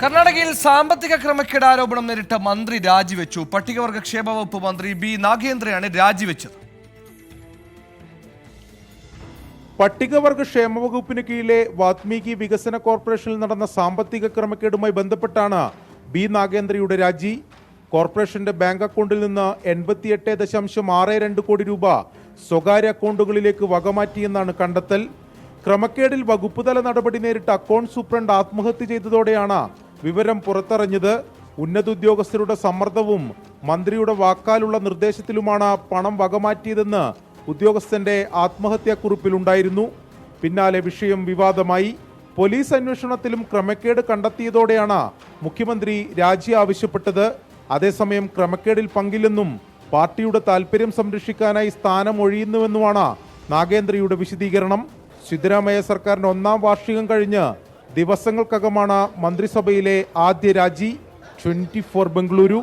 കർണാടകയിൽ സാമ്പത്തിക ക്രമക്കേട് ആരോപണം നേരിട്ട മന്ത്രി രാജിവെച്ചു. പട്ടികവർഗ ക്ഷേമ വകുപ്പ് മന്ത്രി ബി നാഗേന്ദ്രയാണ് രാജിവെച്ചത്. പട്ടികവർഗ ക്ഷേമ വകുപ്പിന് കീഴിലെ വാത്മീകി വികസന കോർപ്പറേഷനിൽ നടന്ന സാമ്പത്തിക ക്രമക്കേടുമായി ബന്ധപ്പെട്ടാണ് ബി നാഗേന്ദ്രയുടെ രാജി. കോർപ്പറേഷന്റെ ബാങ്ക് അക്കൗണ്ടിൽ നിന്ന് 88.62 കോടി രൂപ സ്വകാര്യ അക്കൗണ്ടുകളിലേക്ക് വകമാറ്റിയെന്നാണ് കണ്ടെത്തൽ. ക്രമക്കേടിൽ വകുപ്പുതല നടപടി നേരിട്ട അക്കൗണ്ട് സൂപ്രണ്ട് ആത്മഹത്യ ചെയ്തതോടെയാണ് വിവരം പുറത്തറിഞ്ഞത്. ഉന്നത ഉദ്യോഗസ്ഥരുടെ സമ്മർദ്ദവും മന്ത്രിയുടെ വാക്കാലുള്ള നിർദ്ദേശത്തിലുമാണ് പണം വകമാറ്റിയതെന്ന് ഉദ്യോഗസ്ഥന്റെ ആത്മഹത്യാക്കുറിപ്പിലുണ്ടായിരുന്നു. പിന്നാലെ വിഷയം വിവാദമായി. പോലീസ് അന്വേഷണത്തിലും ക്രമക്കേട് കണ്ടെത്തിയതോടെയാണ് മുഖ്യമന്ത്രി രാജി ആവശ്യപ്പെട്ടത്. അതേസമയം ക്രമക്കേടിൽ പങ്കില്ലെന്നും പാർട്ടിയുടെ താൽപര്യം സംരക്ഷിക്കാനായി സ്ഥാനം ഒഴിയുന്നുവെന്നുമാണ് നാഗേന്ദ്രയുടെ വിശദീകരണം. സിദ്ധരാമയ്യ സർക്കാരിന്റെ 1ാം വാർഷികം കഴിഞ്ഞ് ദിവസങ്ങൾക്കകമാണ് മന്ത്രിസഭയിലെ ആദ്യ രാജി. 24 ബംഗളൂരു.